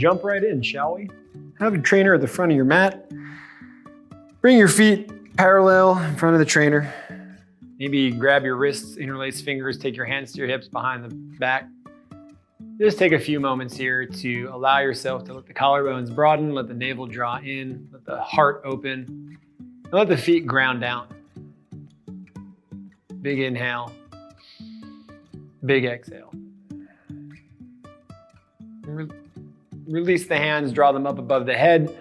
jump right in, shall we? Have your trainer at the front of your mat. Bring your feet parallel in front of the trainer. Maybe grab your wrists, interlace fingers, take your hands to your hips behind the back. Just take a few moments here to allow yourself to let the collarbones broaden, let the navel draw in, let the heart open, and let the feet ground down. Big inhale, big exhale. Release the hands, draw them up above the head.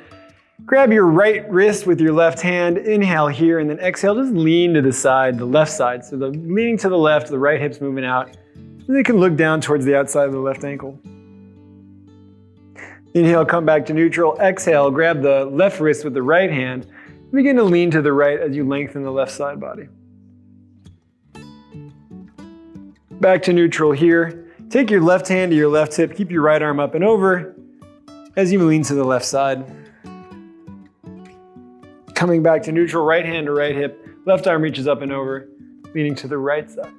Grab your right wrist with your left hand, inhale here, and then exhale, just lean to the side, the left side. So the leaning to the left, the right hip's moving out. And you can look down towards the outside of the left ankle. Inhale, come back to neutral. Exhale, grab the left wrist with the right hand. Begin to lean to the right as you lengthen the left side body. Back to neutral here. Take your left hand to your left hip. Keep your right arm up and over as you lean to the left side. Coming back to neutral, right hand to right hip. Left arm reaches up and over, leaning to the right side.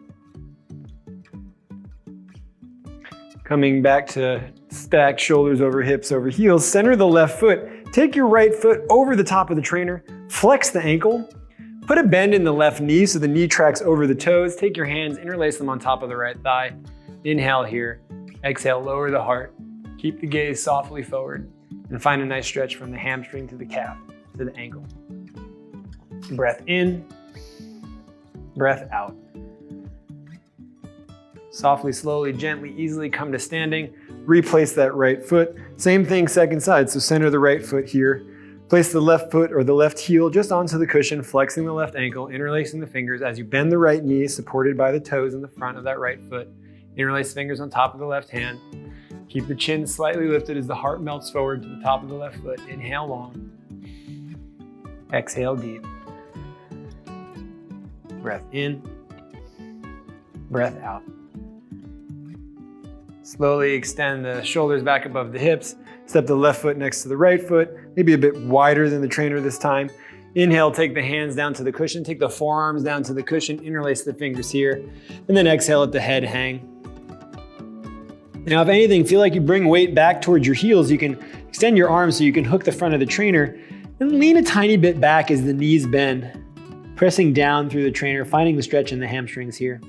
Coming back to stack shoulders over hips over heels. Center the left foot. Take your right foot over the top of the trainer. Flex the ankle. Put a bend in the left knee so the knee tracks over the toes. Take your hands, interlace them on top of the right thigh. Inhale here. Exhale, lower the heart. Keep the gaze softly forward. And find a nice stretch from the hamstring to the calf, to the ankle. Breath in. Breath out. Softly, slowly, gently, easily come to standing. Replace that right foot. Same thing, second side. So center the right foot here. Place the left foot or the left heel just onto the cushion, flexing the left ankle, interlacing the fingers as you bend the right knee, supported by the toes in the front of that right foot. Interlace fingers on top of the left hand. Keep the chin slightly lifted as the heart melts forward to the top of the left foot. Inhale long. Exhale deep. Breath in. Breath out. Slowly extend the shoulders back above the hips. Step the left foot next to the right foot, maybe a bit wider than the trainer this time. Inhale, take the hands down to the cushion, take the forearms down to the cushion, interlace the fingers here, and then exhale, let the head hang. Now, if anything, feel like you bring weight back towards your heels, you can extend your arms so you can hook the front of the trainer and lean a tiny bit back as the knees bend, pressing down through the trainer, finding the stretch in the hamstrings here.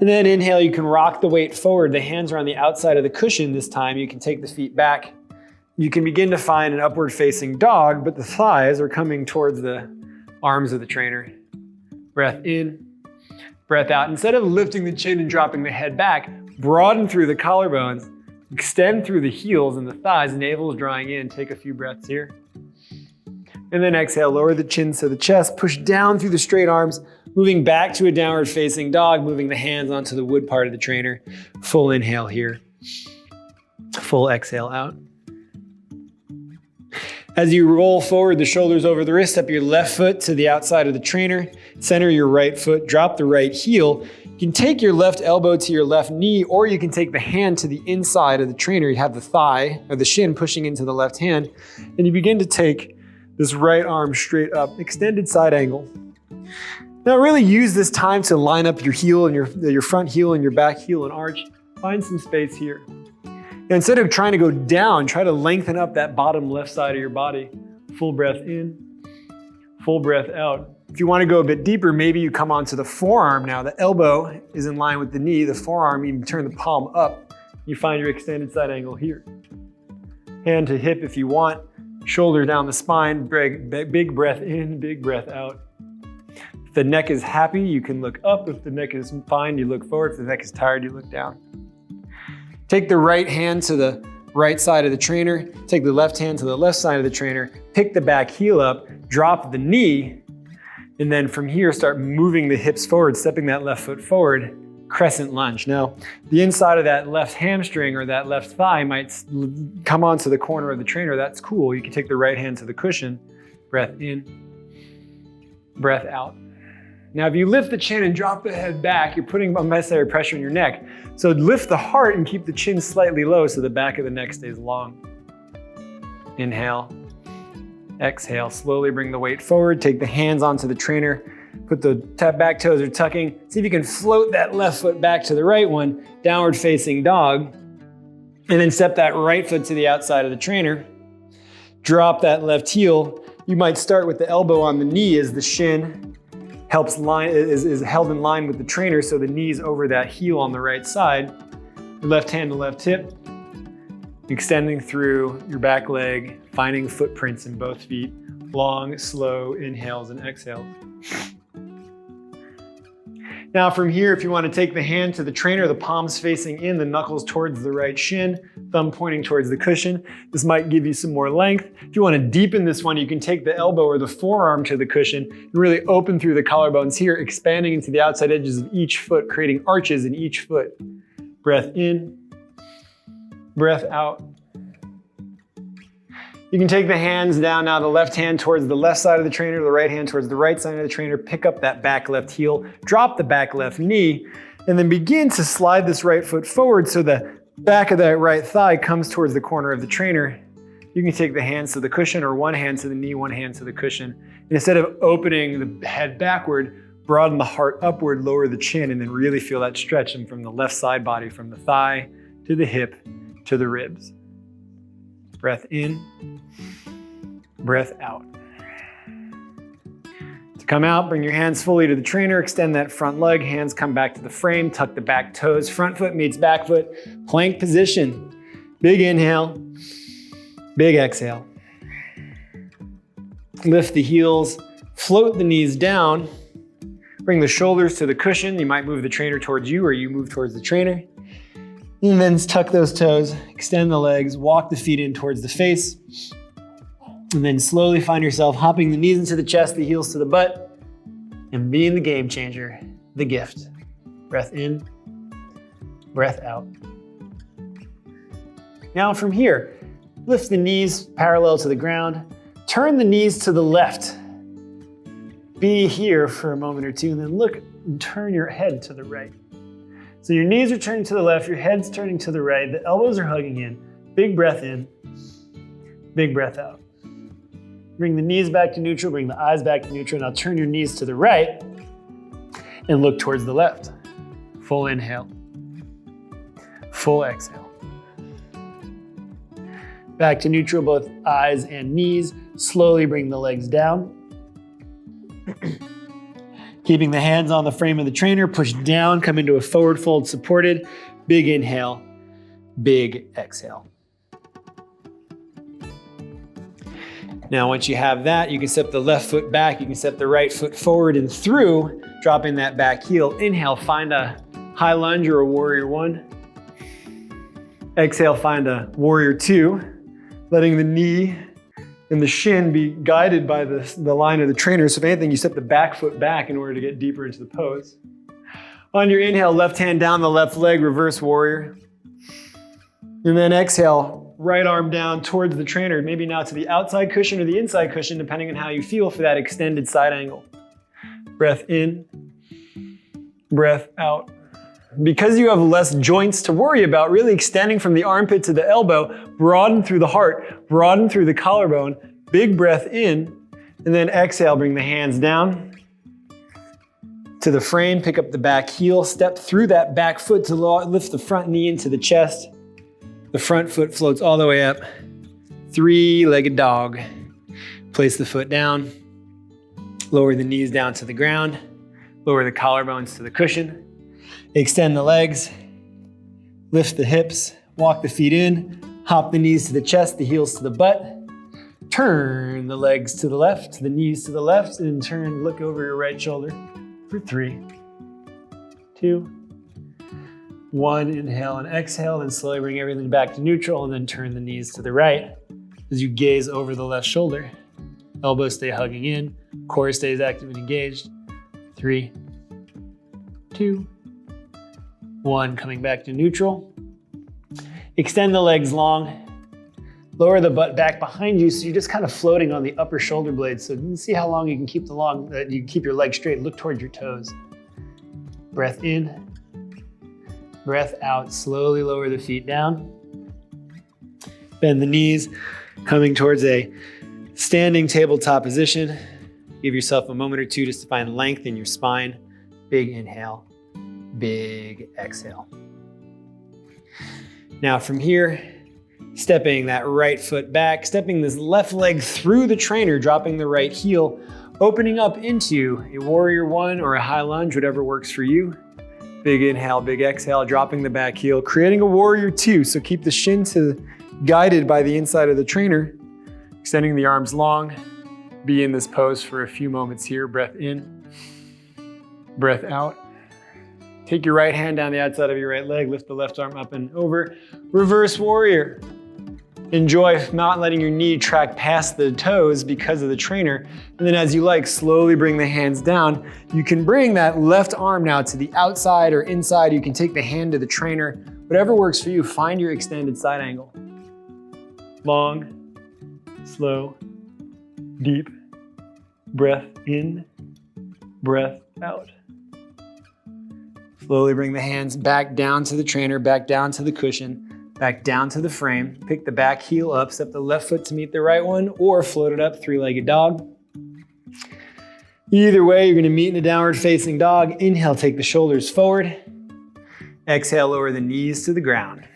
And then inhale, you can rock the weight forward. The hands are on the outside of the cushion this time. You can take the feet back. You can begin to find an upward facing dog, but the thighs are coming towards the arms of the trainer. Breath in, breath out. Instead of lifting the chin and dropping the head back, broaden through the collarbones, extend through the heels and the thighs, navel is drawing in. Take a few breaths here. And then exhale, lower the chin to the chest, push down through the straight arms, moving back to a downward facing dog, moving the hands onto the wood part of the trainer. Full inhale here. Full exhale out. As you roll forward, the shoulders over the wrist, step your left foot to the outside of the trainer, center your right foot, drop the right heel. You can take your left elbow to your left knee, or you can take the hand to the inside of the trainer. You have the thigh or the shin pushing into the left hand, and you begin to take this right arm straight up, extended side angle. Now really use this time to line up your heel and your front heel and your back heel and arch. Find some space here. And instead of trying to go down, try to lengthen up that bottom left side of your body. Full breath in, full breath out. If you want to go a bit deeper, maybe you come onto the forearm now. The elbow is in line with the knee. The forearm, you turn the palm up. You find your extended side angle here. Hand to hip if you want. Shoulder down the spine, big breath in, big breath out. If the neck is happy, you can look up. If the neck is fine, you look forward. If the neck is tired, you look down. Take the right hand to the right side of the trainer. Take the left hand to the left side of the trainer. Pick the back heel up, drop the knee, and then from here, start moving the hips forward, stepping that left foot forward. Crescent lunge. Now, the inside of that left hamstring or that left thigh might come onto the corner of the trainer. That's cool. You can take the right hand to the cushion. Breath in, breath out. Now, if you lift the chin and drop the head back, you're putting unnecessary pressure on your neck. So lift the heart and keep the chin slightly low so the back of the neck stays long. Inhale, exhale. Slowly bring the weight forward. Take the hands onto the trainer. Put the back toes are tucking. See if you can float that left foot back to the right one. Downward facing dog. And then step that right foot to the outside of the trainer. Drop that left heel. You might start with the elbow on the knee as the shin is held in line with the trainer, so the knee's over that heel on the right side. Your left hand to left hip, extending through your back leg, finding footprints in both feet. Long, slow inhales and exhales. Now from here, if you want to take the hand to the trainer, the palms facing in, the knuckles towards the right shin, thumb pointing towards the cushion. This might give you some more length. If you want to deepen this one, you can take the elbow or the forearm to the cushion and really open through the collarbones here, expanding into the outside edges of each foot, creating arches in each foot. Breath in, breath out. You can take the hands down now, the left hand towards the left side of the trainer, the right hand towards the right side of the trainer, pick up that back left heel, drop the back left knee, and then begin to slide this right foot forward so the back of that right thigh comes towards the corner of the trainer. You can take the hands to the cushion or one hand to the knee, one hand to the cushion. And instead of opening the head backward, broaden the heart upward, lower the chin, and then really feel that stretch from the left side body, from the thigh to the hip to the ribs. Breath in, breath out. To come out, bring your hands fully to the trainer, extend that front leg, hands come back to the frame, tuck the back toes, front foot meets back foot, plank position. Big inhale, big exhale. Lift the heels, float the knees down, bring the shoulders to the cushion. You might move the trainer towards you or you move towards the trainer. And then tuck those toes, extend the legs, walk the feet in towards the face. And then slowly find yourself hopping the knees into the chest, the heels to the butt, and being the game changer, the gift. Breath in, breath out. Now from here, lift the knees parallel to the ground, turn the knees to the left. Be here for a moment or two, and then look and turn your head to the right. So your knees are turning to the left, your head's turning to the right, the elbows are hugging in. Big breath in, big breath out. Bring the knees back to neutral, bring the eyes back to neutral. Now turn your knees to the right and look towards the left. Full inhale, full exhale. Back to neutral, both eyes and knees. Slowly bring the legs down. Keeping the hands on the frame of the trainer, push down, come into a forward fold supported. Big inhale, big exhale. Now, once you have that, you can step the left foot back, you can step the right foot forward and through, dropping that back heel. Inhale, find a high lunge or a warrior one. Exhale, find a warrior two, letting the knee and the shin be guided by the line of the trainer. So if anything, you step the back foot back in order to get deeper into the pose. On your inhale, left hand down the left leg, reverse warrior. And then exhale, right arm down towards the trainer, maybe now to the outside cushion or the inside cushion, depending on how you feel for that extended side angle. Breath in, breath out. Because you have less joints to worry about, really extending from the armpit to the elbow, broaden through the heart, broaden through the collarbone, big breath in, and then exhale, bring the hands down to the frame, pick up the back heel, step through that back foot to lift the front knee into the chest. The front foot floats all the way up. Three-legged dog. Place the foot down, lower the knees down to the ground, lower the collarbones to the cushion. Extend the legs, lift the hips, walk the feet in, hop the knees to the chest, the heels to the butt. Turn the legs to the left, the knees to the left, and turn, look over your right shoulder for 3, 2, 1. Inhale and exhale, then slowly bring everything back to neutral, and then turn the knees to the right as you gaze over the left shoulder. Elbows stay hugging in, core stays active and engaged. 3, 2, 1, coming back to neutral. Extend the legs long. Lower the butt back behind you so you're just kind of floating on the upper shoulder blades. So see how long you can keep you can keep your legs straight. Look towards your toes. Breath in, breath out. Slowly lower the feet down. Bend the knees, coming towards a standing tabletop position. Give yourself a moment or two just to find length in your spine. Big inhale. Big exhale. Now from here, stepping that right foot back, stepping this left leg through the trainer, dropping the right heel, opening up into a warrior one or a high lunge, whatever works for you. Big inhale, big exhale, dropping the back heel, creating a warrior two. So keep the shin guided by the inside of the trainer, extending the arms long. Be in this pose for a few moments here. Breath in, breath out. Take your right hand down the outside of your right leg, lift the left arm up and over. Reverse warrior. Enjoy not letting your knee track past the toes because of the trainer. And then as you like, slowly bring the hands down. You can bring that left arm now to the outside or inside. You can take the hand to the trainer. Whatever works for you, find your extended side angle. Long, slow, deep. Breath in, breath out. Slowly bring the hands back down to the trainer, back down to the cushion, back down to the frame. Pick the back heel up, step the left foot to meet the right one, or float it up, three-legged dog. Either way, you're gonna meet in a downward facing dog. Inhale, take the shoulders forward. Exhale, lower the knees to the ground.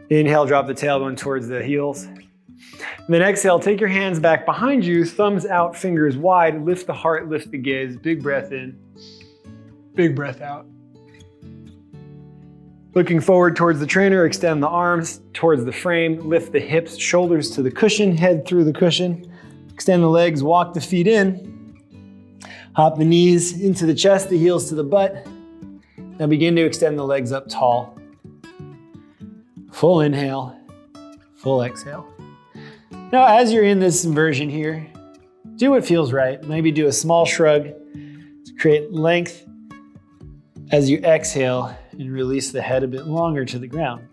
Inhale, drop the tailbone towards the heels. And then exhale, take your hands back behind you, thumbs out, fingers wide, lift the heart, lift the gaze, big breath in, big breath out. Looking forward towards the trainer, extend the arms towards the frame, lift the hips, shoulders to the cushion, head through the cushion, extend the legs, walk the feet in, hop the knees into the chest, the heels to the butt. Now begin to extend the legs up tall. Full inhale, full exhale. Now, as you're in this inversion here, do what feels right. Maybe do a small shrug to create length as you exhale and release the head a bit longer to the ground.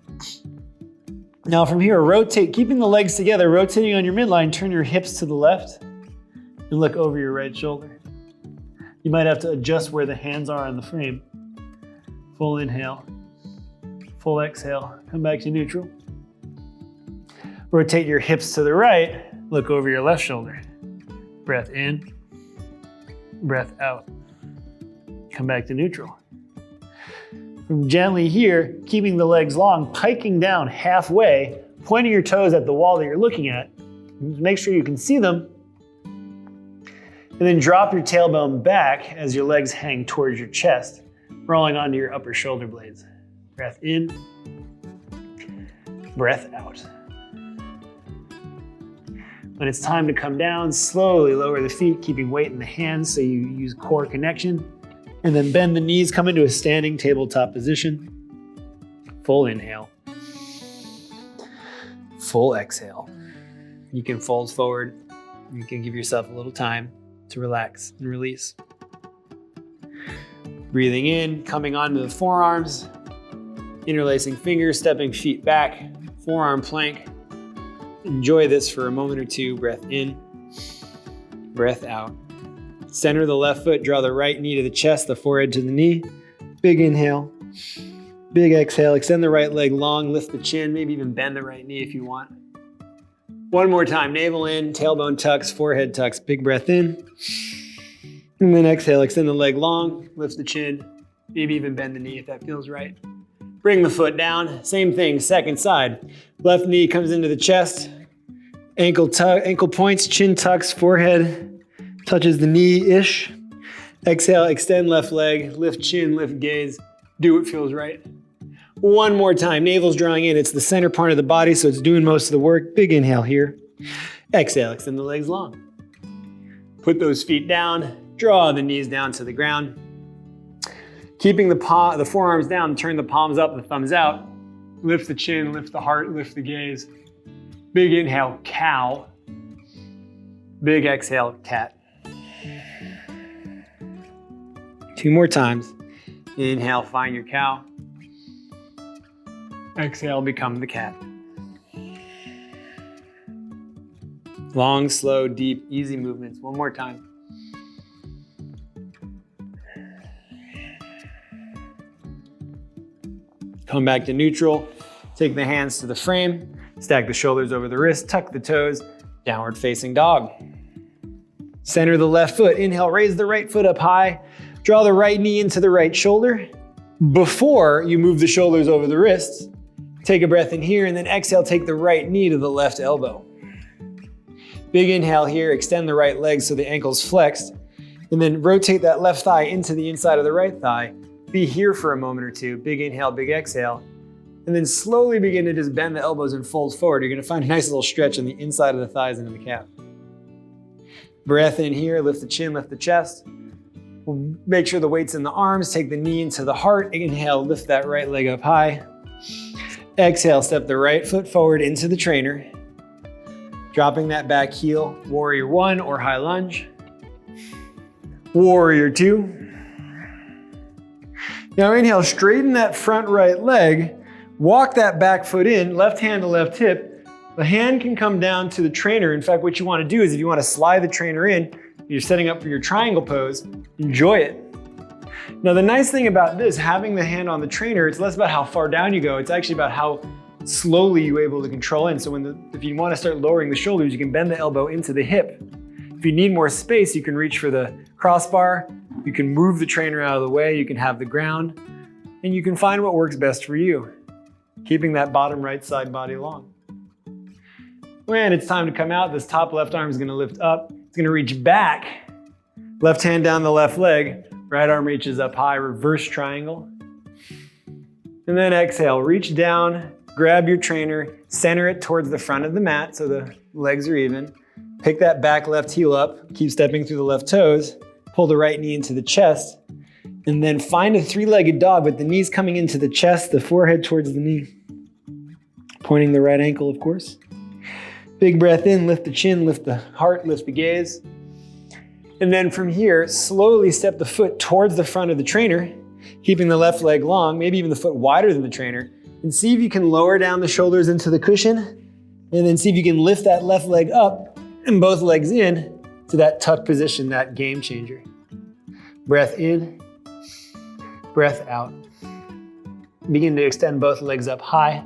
Now from here, rotate, keeping the legs together, rotating on your midline, turn your hips to the left and look over your right shoulder. You might have to adjust where the hands are on the frame. Full inhale, full exhale, come back to neutral. Rotate your hips to the right, look over your left shoulder. Breath in, breath out. Come back to neutral. From gently here, keeping the legs long, piking down halfway, pointing your toes at the wall that you're looking at. Make sure you can see them. And then drop your tailbone back as your legs hang towards your chest, rolling onto your upper shoulder blades. Breath in, breath out. When it's time to come down, slowly lower the feet, keeping weight in the hands so you use core connection. And then bend the knees, come into a standing tabletop position. Full inhale. Full exhale. You can fold forward. You can give yourself a little time to relax and release. Breathing in, coming onto the forearms, interlacing fingers, stepping feet back, forearm plank. Enjoy this for a moment or two. Breath in, breath out. Center the left foot, draw the right knee to the chest, the forehead to the knee. Big inhale, big exhale. Extend the right leg long, lift the chin, maybe even bend the right knee if you want. One more time, navel in, tailbone tucks, forehead tucks, big breath in. And then exhale, extend the leg long, lift the chin, maybe even bend the knee if that feels right. Bring the foot down, same thing, second side. Left knee comes into the chest, ankle points, chin tucks, forehead touches the knee-ish. Exhale, extend left leg, lift chin, lift gaze. Do what feels right. One more time, navel's drawing in. It's the center part of the body, so it's doing most of the work. Big inhale here. Exhale, extend the legs long. Put those feet down, draw the knees down to the ground. Keeping the forearms down, turn the palms up, the thumbs out. Lift the chin, lift the heart, lift the gaze. Big inhale, cow. Big exhale, cat. Two more times. Inhale, find your cow. Exhale, become the cat. Long, slow, deep, easy movements. One more time. Come back to neutral. Take the hands to the frame. Stack the shoulders over the wrist. Tuck the toes. Downward facing dog. Center the left foot. Inhale, raise the right foot up high. Draw the right knee into the right shoulder. Before you move the shoulders over the wrists, take a breath in here and then exhale, take the right knee to the left elbow. Big inhale here, extend the right leg so the ankle's flexed, and then rotate that left thigh into the inside of the right thigh. Be here for a moment or two. Big inhale, big exhale. And then slowly begin to just bend the elbows and fold forward. You're gonna find a nice little stretch on the inside of the thighs and in the calf. Breath in here, lift the chin, lift the chest. We'll make sure the weight's in the arms, take the knee into the heart. Inhale, lift that right leg up high. Exhale, step the right foot forward into the trainer. Dropping that back heel, warrior one or high lunge. Warrior two. Now inhale, straighten that front right leg. Walk that back foot in, left hand to left hip. The hand can come down to the trainer. In fact, what you want to do is if you want to slide the trainer in, you're setting up for your triangle pose, enjoy it. Now the nice thing about this, having the hand on the trainer, it's less about how far down you go, it's actually about how slowly you're able to control in. So if you want to start lowering the shoulders, you can bend the elbow into the hip. If you need more space, you can reach for the crossbar, you can move the trainer out of the way, you can have the ground, and you can find what works best for you, keeping that bottom right side body long. When it's time to come out, this top left arm is going to lift up. It's going to reach back. Left hand down the left leg. Right arm reaches up high, reverse triangle. And then exhale, reach down, grab your trainer, center it towards the front of the mat so the legs are even. Pick that back left heel up, keep stepping through the left toes, pull the right knee into the chest, and then find a three-legged dog with the knees coming into the chest, the forehead towards the knee. Pointing the right ankle, of course. Big breath in, lift the chin, lift the heart, lift the gaze. And then from here, slowly step the foot towards the front of the trainer, keeping the left leg long, maybe even the foot wider than the trainer, and see if you can lower down the shoulders into the cushion, and then see if you can lift that left leg up and both legs in to that tuck position, that game changer. Breath in, breath out. Begin to extend both legs up high.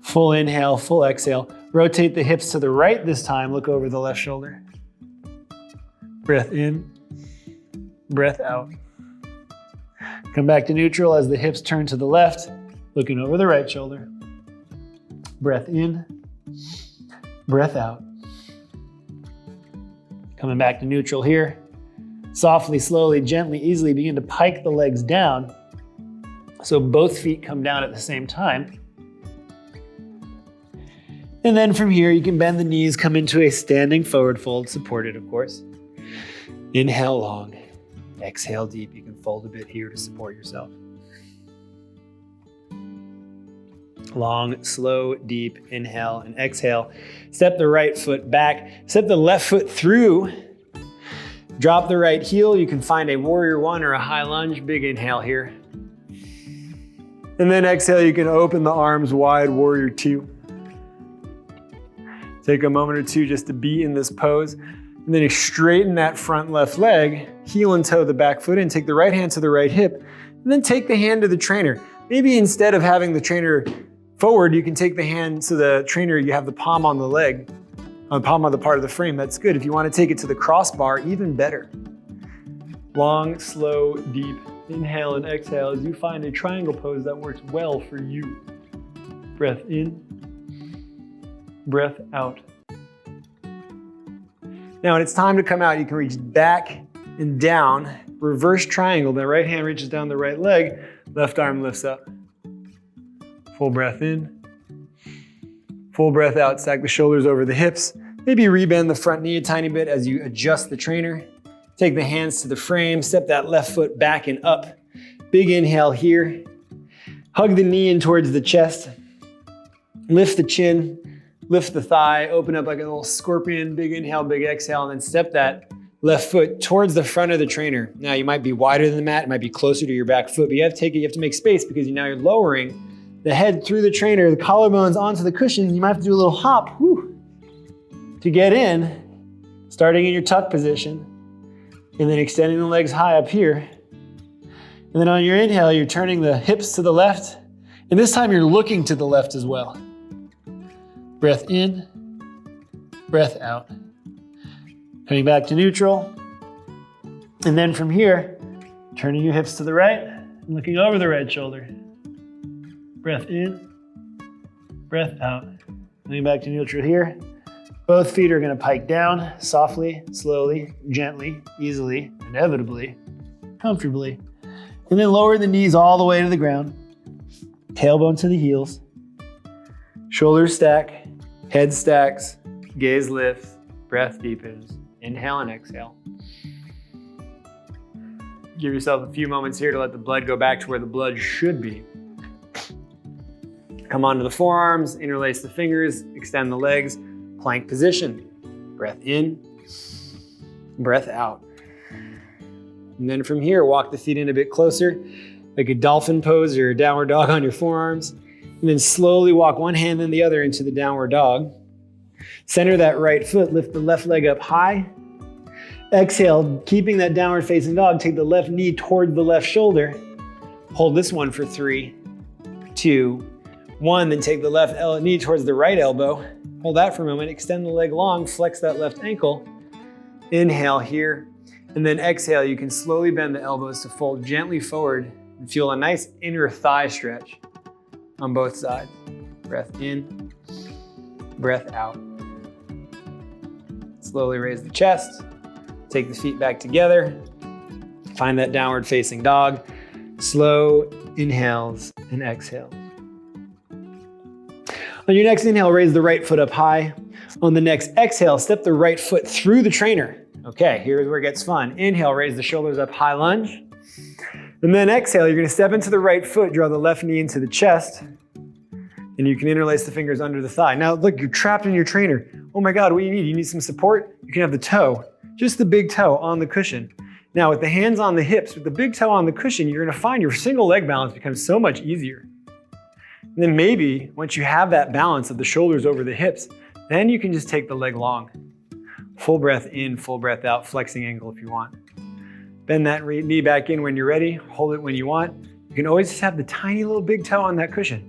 Full inhale, full exhale. Rotate the hips to the right this time. Look over the left shoulder. Breath in, breath out. Come back to neutral as the hips turn to the left, looking over the right shoulder. Breath in, breath out. Coming back to neutral here. Softly, slowly, gently, easily begin to pike the legs down so both feet come down at the same time. And then from here, you can bend the knees, come into a standing forward fold, supported, of course. Inhale long, exhale deep. You can fold a bit here to support yourself. Long, slow, deep inhale and exhale. Step the right foot back, step the left foot through. Drop the right heel. You can find a warrior one or a high lunge. Big inhale here. And then exhale, you can open the arms wide, warrior two. Take a moment or two just to be in this pose. And then you straighten that front left leg, heel and toe the back foot in, take the right hand to the right hip, and then take the hand to the trainer. Maybe instead of having the trainer forward, you can take the hand to the trainer, you have the palm on the leg, on the palm on the part of the frame. That's good. If you want to take it to the crossbar, even better. Long, slow, deep inhale and exhale as you find a triangle pose that works well for you. Breath in, breath out. Now, when it's time to come out, you can reach back and down, reverse triangle. The right hand reaches down the right leg, left arm lifts up. Full breath in, full breath out, stack the shoulders over the hips. Maybe rebend the front knee a tiny bit as you adjust the trainer. Take the hands to the frame, step that left foot back and up. Big inhale here. Hug the knee in towards the chest. Lift the chin. Lift the thigh, open up like a little scorpion, big inhale, big exhale, and then step that left foot towards the front of the trainer. Now you might be wider than the mat, it might be closer to your back foot, but you have to make space because now you're lowering the head through the trainer, the collarbones onto the cushion. You might have to do a little hop to get in, starting in your tuck position, and then extending the legs high up here. And then on your inhale, you're turning the hips to the left, and this time you're looking to the left as well. Breath in, breath out. Coming back to neutral. And then from here, turning your hips to the right, looking over the right shoulder. Breath in, breath out. Lean back to neutral here. Both feet are going to pike down softly, slowly, gently, easily, inevitably, comfortably. And then lower the knees all the way to the ground. Tailbone to the heels. Shoulders stack, head stacks, gaze lifts, breath deepens. Inhale and exhale. Give yourself a few moments here to let the blood go back to where the blood should be. Come onto the forearms, interlace the fingers, extend the legs, plank position. Breath in, breath out. And then from here, walk the feet in a bit closer, like a dolphin pose or a downward dog on your forearms. And then slowly walk one hand and the other into the downward dog. Center that right foot, lift the left leg up high. Exhale, keeping that downward facing dog, take the left knee toward the left shoulder. Hold this one for 3, 2, 1, then take the left knee towards the right elbow. Hold that for a moment, extend the leg long, flex that left ankle. Inhale here, and then exhale, you can slowly bend the elbows to fold gently forward and feel a nice inner thigh stretch on both sides. Breath in, breath out. Slowly raise the chest, take the feet back together, find that downward facing dog, slow inhales and exhales. On your next inhale, raise the right foot up high. On the next exhale, step the right foot through the trainer. Okay, here's where it gets fun. Inhale, raise the shoulders up, high lunge. And then exhale, you're gonna step into the right foot, draw the left knee into the chest, and you can interlace the fingers under the thigh. Now look, you're trapped in your trainer. Oh my God, what do you need? You need some support? You can have the toe, just the big toe on the cushion. Now with the hands on the hips, with the big toe on the cushion, you're gonna find your single leg balance becomes so much easier. And then maybe once you have that balance of the shoulders over the hips, then you can just take the leg long. Full breath in, full breath out, flexing ankle if you want. Bend that knee back in when you're ready, hold it when you want. You can always just have the tiny little big toe on that cushion.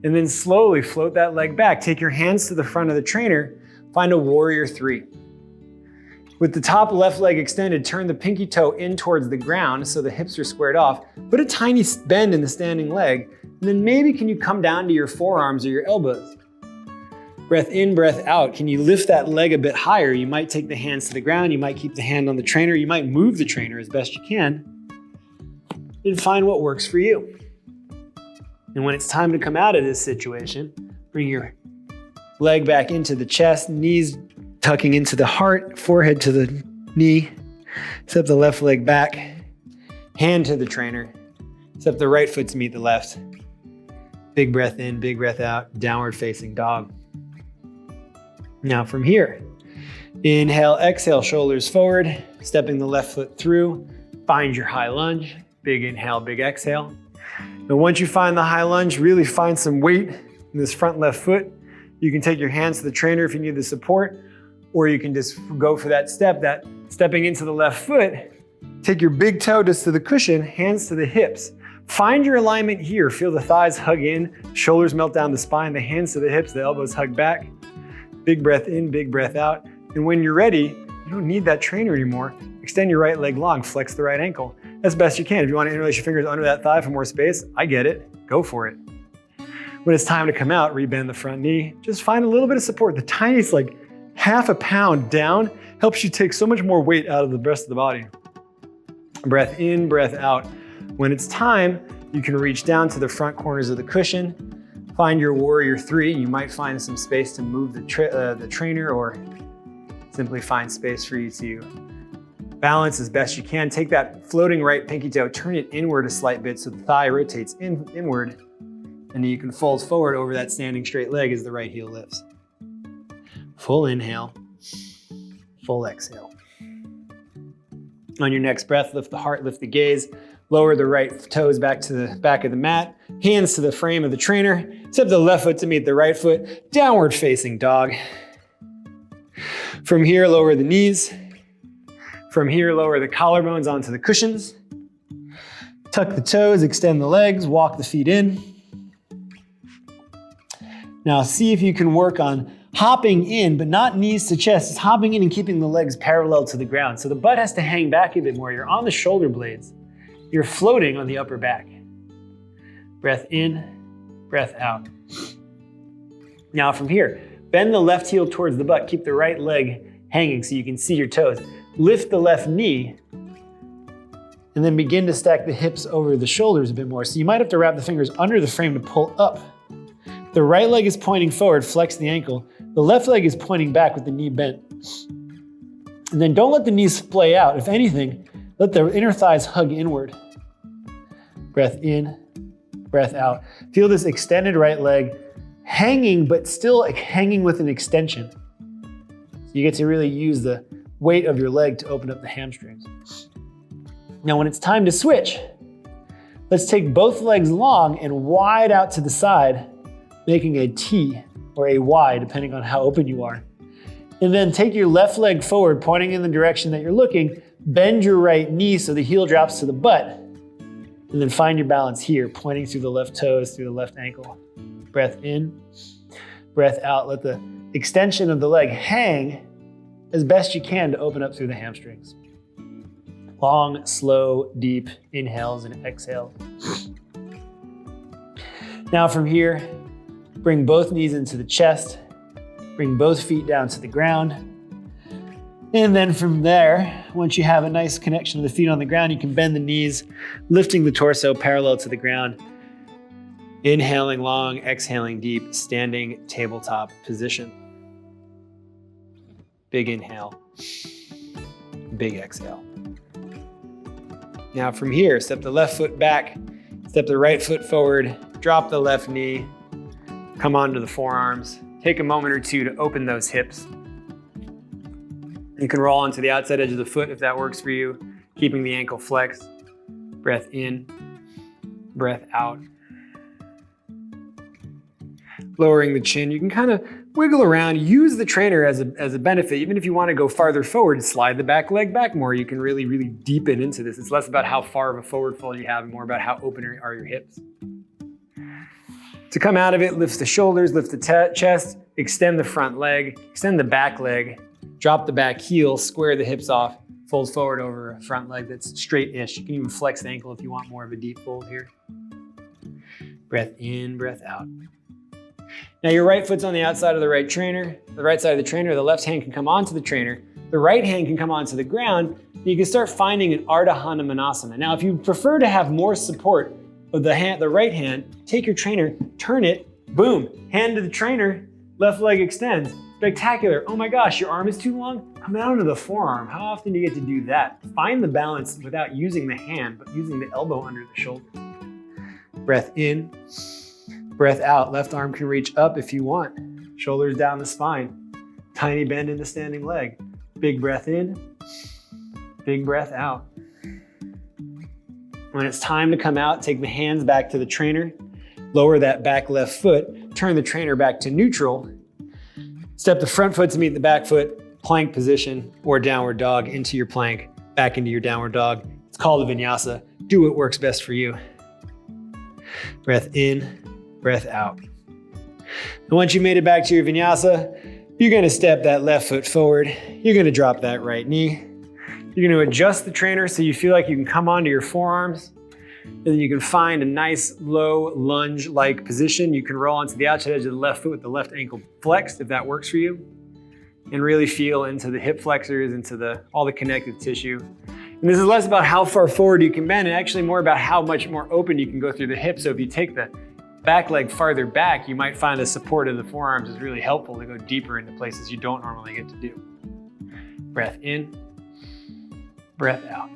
And then slowly float that leg back. Take your hands to the front of the trainer, find a warrior 3. With the top left leg extended, turn the pinky toe in towards the ground so the hips are squared off. Put a tiny bend in the standing leg, and then maybe can you come down to your forearms or your elbows? Breath in, breath out. Can you lift that leg a bit higher? You might take the hands to the ground, you might keep the hand on the trainer, you might move the trainer as best you can, and find what works for you. And when it's time to come out of this situation, bring your leg back into the chest, knees tucking into the heart, forehead to the knee. Step the left leg back, hand to the trainer. Step the right foot to meet the left. Big breath in, big breath out, downward facing dog. Now from here, inhale, exhale, shoulders forward, stepping the left foot through, find your high lunge, big inhale, big exhale. Now once you find the high lunge, really find some weight in this front left foot. You can take your hands to the trainer if you need the support, or you can just go for that step, that stepping into the left foot. Take your big toe just to the cushion, hands to the hips. Find your alignment here. Feel the thighs hug in, shoulders melt down the spine, the hands to the hips, the elbows hug back. Big breath in, big breath out. And when you're ready, you don't need that trainer anymore. Extend your right leg long, flex the right ankle. As best you can. If you want to interlace your fingers under that thigh for more space, I get it, go for it. When it's time to come out, rebend the front knee. Just find a little bit of support. The tiniest, like half a pound down, helps you take so much more weight out of the rest of the body. Breath in, breath out. When it's time, you can reach down to the front corners of the cushion, find your warrior 3. You might find some space to move the trainer, or simply find space for you to balance as best you can. Take that floating right pinky toe, turn it inward a slight bit so the thigh rotates inward, and then you can fold forward over that standing straight leg as the right heel lifts. Full inhale, full exhale. On your next breath, lift the heart, lift the gaze, lower the right toes back to the back of the mat, hands to the frame of the trainer, step the left foot to meet the right foot, downward facing dog. From here, lower the knees. From here, lower the collarbones onto the cushions. Tuck the toes, extend the legs, walk the feet in. Now see if you can work on hopping in, but not knees to chest. It's hopping in and keeping the legs parallel to the ground. So the butt has to hang back a bit more. You're on the shoulder blades. You're floating on the upper back. breath in, breath out. Now from here, bend the left heel towards the butt. Keep the right leg hanging so you can see your toes. Lift the left knee, and then begin to stack the hips over the shoulders a bit more. So you might have to wrap the fingers under the frame to pull up. The right leg is pointing forward, flex the ankle. The left leg is pointing back with the knee bent. And then don't let the knees splay out. If anything, let the inner thighs hug inward. Breath in, breath out. Feel this extended right leg hanging, but still hanging with an extension. So you get to really use the weight of your leg to open up the hamstrings. Now when it's time to switch, let's take both legs long and wide out to the side, making a T or a Y, depending on how open you are. And then take your left leg forward, pointing in the direction that you're looking, bend your right knee so the heel drops to the butt, and then find your balance here, pointing through the left toes, through the left ankle. Breath in, breath out. Let the extension of the leg hang as best you can to open up through the hamstrings. Long, slow, deep inhales and exhales. Now from here, bring both knees into the chest, bring both feet down to the ground. And then from there, once you have a nice connection of the feet on the ground, you can bend the knees, lifting the torso parallel to the ground. Inhaling long, exhaling deep, standing tabletop position. Big inhale, big exhale. Now from here, step the left foot back, step the right foot forward, drop the left knee, come onto the forearms. Take a moment or two to open those hips. You can roll onto the outside edge of the foot if that works for you, keeping the ankle flexed. Breath in, breath out. Lowering the chin, you can kind of wiggle around, use the trainer as a benefit. Even if you want to go farther forward, slide the back leg back more. You can really, really deepen into this. It's less about how far of a forward fold you have and more about how open are your hips. To come out of it, lift the shoulders, lift the chest, extend the front leg, extend the back leg, drop the back heel, square the hips off, fold forward over a front leg that's straight-ish. You can even flex the ankle if you want more of a deep fold here. Breath in, breath out. Now your right foot's on the outside of the right trainer, the right side of the trainer. The left hand can come onto the trainer. The right hand can come onto the ground. And you can start finding an Ardha Hanumanasana. Now, if you prefer to have more support of the right hand, take your trainer, turn it, boom, hand to the trainer, left leg extends. Spectacular. Oh my gosh, your arm is too long? Come down to the forearm. How often do you get to do that? Find the balance without using the hand, but using the elbow under the shoulder. Breath in. Breath out, left arm can reach up if you want. Shoulders down the spine. Tiny bend in the standing leg. Big breath in, big breath out. When it's time to come out, take the hands back to the trainer, lower that back left foot, turn the trainer back to neutral, step the front foot to meet the back foot, plank position or downward dog into your plank, back into your downward dog. It's called a Vinyasa. Do what works best for you. Breath in, breath out. And once you made it back to your Vinyasa, you're gonna step that left foot forward. You're gonna drop that right knee. You're gonna adjust the trainer so you feel like you can come onto your forearms. And then you can find a nice low lunge-like position. You can roll onto the outside edge of the left foot with the left ankle flexed if that works for you. And really feel into the hip flexors, into all the connective tissue. And this is less about how far forward you can bend and actually more about how much more open you can go through the hip. So if you take the back leg farther back, you might find the support of the forearms is really helpful to go deeper into places you don't normally get to do. Breath in, breath out.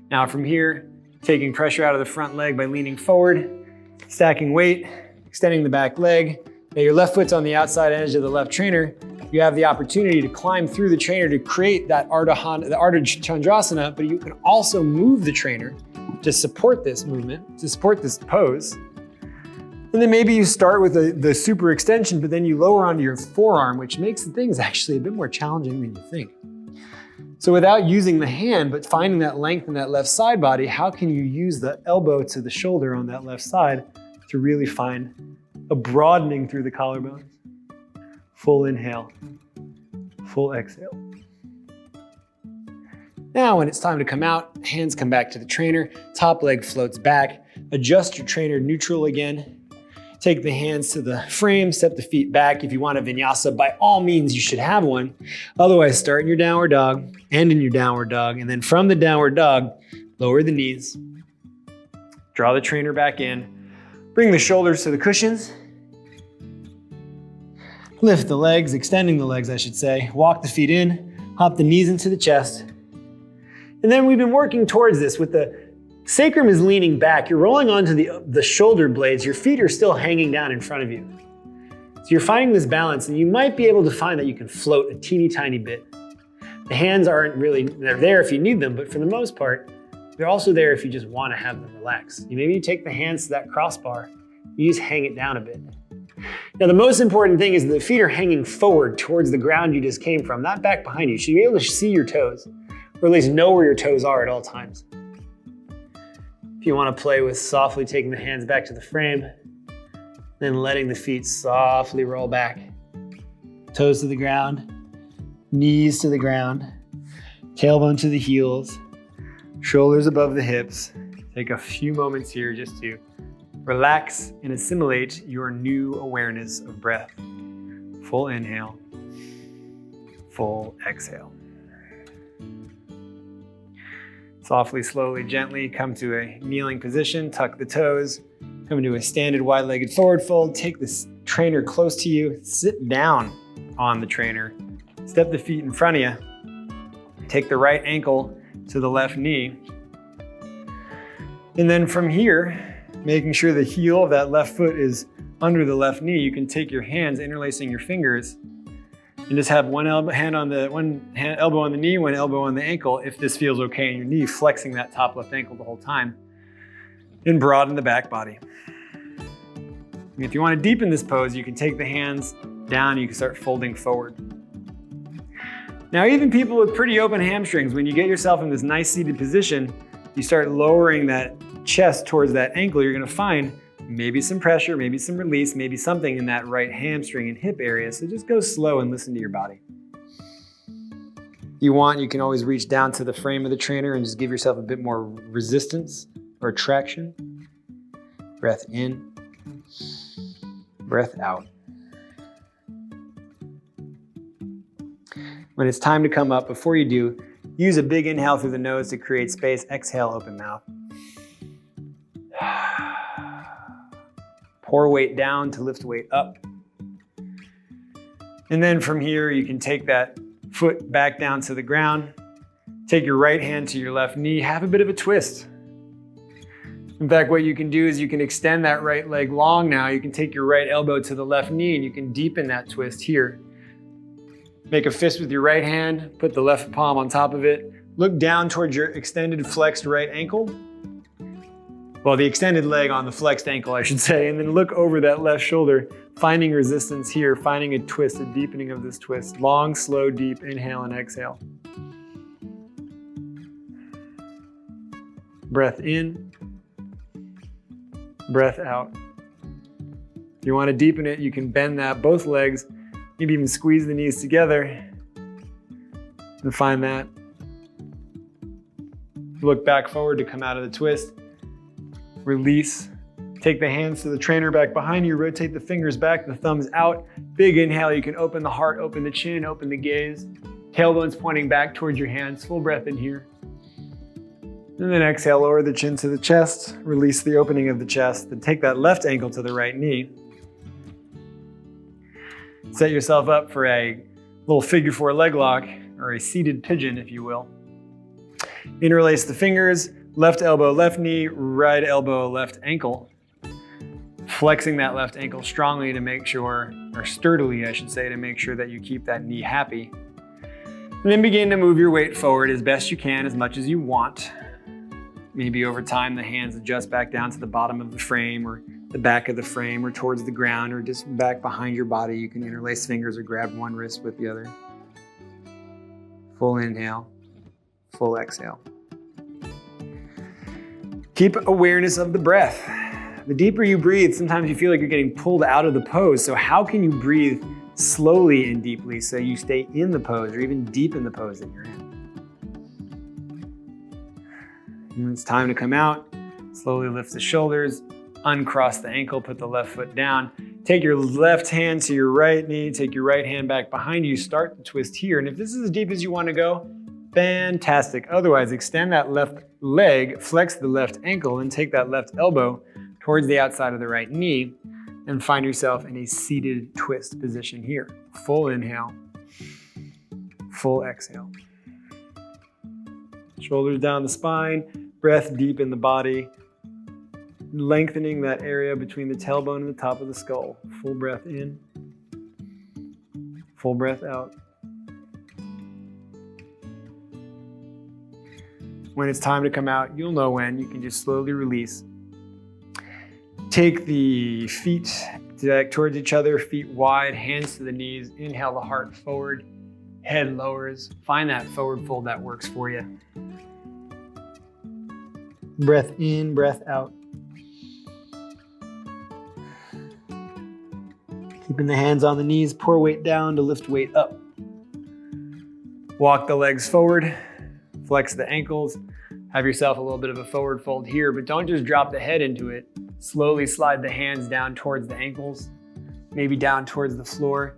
Now from here, taking pressure out of the front leg by leaning forward, stacking weight, extending the back leg. Now your left foot's on the outside edge of the left trainer. You have the opportunity to climb through the trainer to create that Ardha Chandrasana, but you can also move the trainer to support this movement, to support this pose. And then maybe you start with the super extension, but then you lower onto your forearm, which makes things actually a bit more challenging than you think. So without using the hand, but finding that length in that left side body, how can you use the elbow to the shoulder on that left side to really find a broadening through the collarbones? Full inhale, full exhale. Now when it's time to come out, hands come back to the trainer, top leg floats back, Adjust your trainer neutral again. Take the hands to the frame, step the feet back. If you want a vinyasa, by all means, you should have one. Otherwise, start in your downward dog, end in your downward dog, and then from the downward dog, lower the knees. Draw the trainer back in. Bring the shoulders to the cushions. Lift the legs, extending the legs, I should say. Walk the feet in, hop the knees into the chest. And then we've been working towards this with the sacrum is leaning back. You're rolling onto the shoulder blades. Your feet are still hanging down in front of you. So you're finding this balance, and you might be able to find that you can float a teeny tiny bit. The hands aren't really, they're there if you need them, but for the most part, they're also there if you just want to have them relax. Maybe you take the hands to that crossbar, you just hang it down a bit. Now the most important thing is that the feet are hanging forward towards the ground you just came from, not back behind you. You should be able to see your toes, or at least know where your toes are at all times. If you want to play with softly taking the hands back to the frame, then letting the feet softly roll back. Toes to the ground, knees to the ground, tailbone to the heels, shoulders above the hips. Take a few moments here just to relax and assimilate your new awareness of breath. Full inhale, full exhale. Softly, slowly, gently come to a kneeling position, tuck the toes, come into a standard wide-legged forward fold, take this trainer close to you, sit down on the trainer, step the feet in front of you, take the right ankle to the left knee, and then from here, making sure the heel of that left foot is under the left knee, you can take your hands, interlacing your fingers, and just have one elbow on the knee, one elbow on the ankle, if this feels okay in your knee, flexing that top left ankle the whole time, and broaden the back body. And if you want to deepen this pose, you can take the hands down, you can start folding forward. Now, even people with pretty open hamstrings, when you get yourself in this nice seated position, you start lowering that chest towards that ankle, you're going to find maybe some pressure, maybe some release, maybe something in that right hamstring and hip area. So just go slow and listen to your body. If you want, you can always reach down to the frame of the trainer and just give yourself a bit more resistance or traction. Breath in, breath out. When it's time to come up, before you do, use a big inhale through the nose to create space. Exhale, open mouth. Pour weight down to lift weight up. And then from here, you can take that foot back down to the ground. Take your right hand to your left knee. Have a bit of a twist. In fact, what you can do is you can extend that right leg long now. You can take your right elbow to the left knee and you can deepen that twist here. Make a fist with your right hand, put the left palm on top of it. Look down towards your extended flexed right ankle. Well, the extended leg on the flexed ankle, I should say, and then look over that left shoulder, finding resistance here, finding a twist, a deepening of this twist. Long, slow, deep inhale and exhale. Breath in, breath out. If you want to deepen it, you can bend that, both legs, maybe even squeeze the knees together and find that. Look back forward to come out of the twist. Release. Take the hands to the trainer back behind you. Rotate the fingers back, the thumbs out. Big inhale. You can open the heart, open the chin, open the gaze. Tailbone's pointing back towards your hands. Full breath in here. And then exhale, lower the chin to the chest. Release the opening of the chest. Then take that left ankle to the right knee. Set yourself up for a little figure four leg lock, or a seated pigeon, if you will. Interlace the fingers. Left elbow, left knee, right elbow, left ankle. Flexing that left ankle strongly to make sure, or sturdily I should say, to make sure that you keep that knee happy. And then begin to move your weight forward as best you can, as much as you want. Maybe over time the hands adjust back down to the bottom of the frame or the back of the frame or towards the ground or just back behind your body. You can interlace fingers or grab one wrist with the other. Full inhale, full exhale. Keep awareness of the breath. The deeper you breathe, sometimes you feel like you're getting pulled out of the pose. So how can you breathe slowly and deeply so you stay in the pose or even deep in the pose that you're in? When it's time to come out, Slowly lift the shoulders, uncross the ankle, put the left foot down. Take your left hand to your right knee, take your right hand back behind you, start the twist here. And if this is as deep as you want to go, fantastic. Otherwise, extend that left leg, flex the left ankle, and take that left elbow towards the outside of the right knee and find yourself in a seated twist position here. Full inhale, full exhale. Shoulders down the spine, breath deep in the body, lengthening that area between the tailbone and the top of the skull. Full breath in, full breath out. When it's time to come out, you'll know when. You can just slowly release. Take the feet back towards each other, feet wide, hands to the knees. Inhale the heart forward, head lowers. Find that forward fold that works for you. Breath in, breath out. Keeping the hands on the knees, pour weight down to lift weight up. Walk the legs forward, flex the ankles. Have yourself a little bit of a forward fold here, but don't just drop the head into it. Slowly slide the hands down towards the ankles, maybe down towards the floor.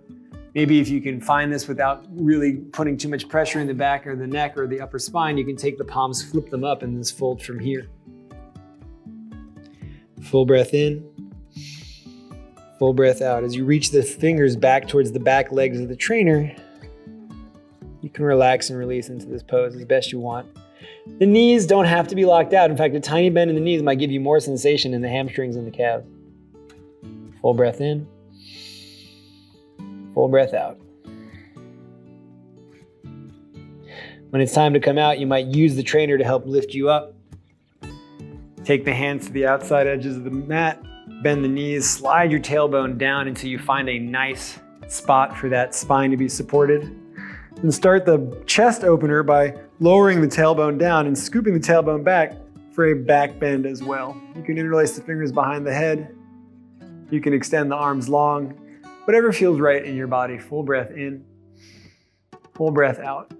Maybe if you can find this without really putting too much pressure in the back or the neck or the upper spine, you can take the palms, flip them up, and just fold from here. Full breath in, full breath out. As you reach the fingers back towards the back legs of the trainer, you can relax and release into this pose as best you want. The knees don't have to be locked out. In fact, a tiny bend in the knees might give you more sensation in the hamstrings and the calves. Full breath in, full breath out. When it's time to come out, you might use the trainer to help lift you up. Take the hands to the outside edges of the mat, bend the knees, slide your tailbone down until you find a nice spot for that spine to be supported. And start the chest opener by lowering the tailbone down and scooping the tailbone back for a back bend as well. You can interlace the fingers behind the head. You can extend the arms long, whatever feels right in your body. Full breath in, full breath out.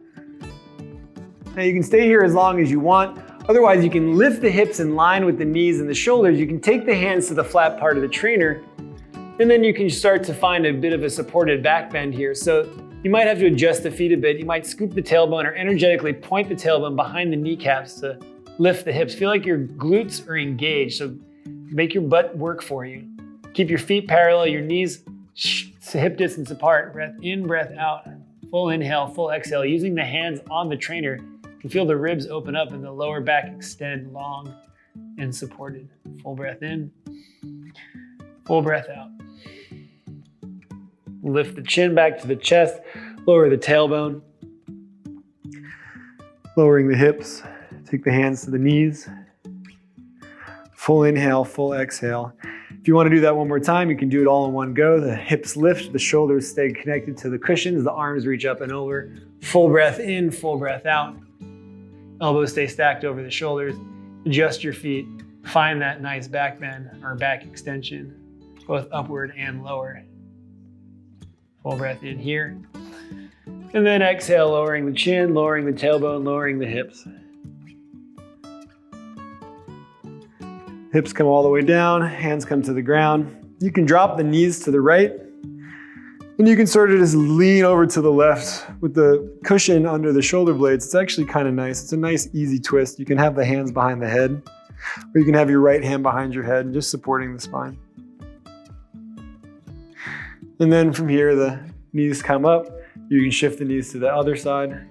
Now you can stay here as long as you want. Otherwise, you can lift the hips in line with the knees and the shoulders. You can take the hands to the flat part of the trainer, and then you can start to find a bit of a supported back bend here. So you might have to adjust the feet a bit. You might scoop the tailbone or energetically point the tailbone behind the kneecaps to lift the hips. Feel like your glutes are engaged, so make your butt work for you. Keep your feet parallel, your knees hip distance apart. Breath in, breath out. Full inhale, full exhale. Using the hands on the trainer, you can feel the ribs open up and the lower back extend long and supported. Full breath in, full breath out. Lift the chin back to the chest, lower the tailbone, lowering the hips. Take the hands to the knees. Full inhale, full exhale. If you want to do that one more time, you can do it all in one go. The hips lift, the shoulders stay connected to the cushions, the arms reach up and over. Full breath in, full breath out. Elbows stay stacked over the shoulders. Adjust your feet. Find that nice back bend or back extension, both upward and lower. Full breath in here. And then exhale, lowering the chin, lowering the tailbone, lowering the hips. Hips come all the way down, hands come to the ground. You can drop the knees to the right, and you can sort of just lean over to the left with the cushion under the shoulder blades. It's actually kind of nice. It's a nice, easy twist. You can have the hands behind the head, or you can have your right hand behind your head, just supporting the spine. And then from here, the knees come up. You can shift the knees to the other side.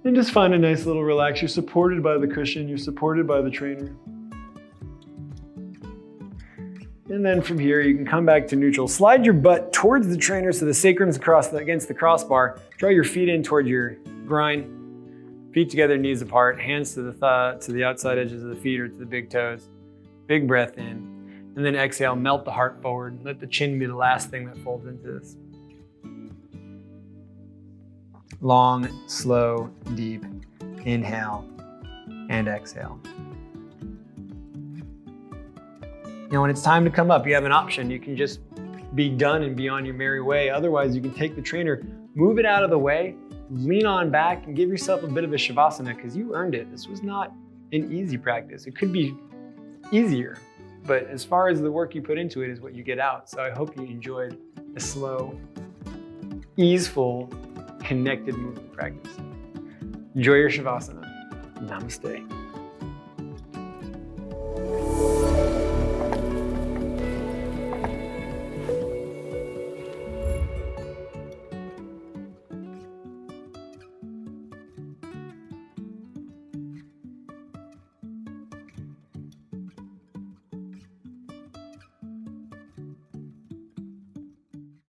And just find a nice little relax. You're supported by the cushion. You're supported by the trainer. And then from here, you can come back to neutral. Slide your butt towards the trainer so the sacrum's against the crossbar. Draw your feet in toward your groin. Feet together, knees apart. Hands to the outside edges of the feet or to the big toes. Big breath in. And then exhale, melt the heart forward. Let the chin be the last thing that folds into this. Long, slow, deep inhale and exhale. Now when it's time to come up, you have an option. You can just be done and be on your merry way. Otherwise, you can take the trainer, move it out of the way, lean on back and give yourself a bit of a Shavasana because you earned it. This was not an easy practice. It could be easier, but as far as the work you put into it is what you get out. So I hope you enjoyed a slow, easeful, connected movement practice. Enjoy your Shavasana. Namaste.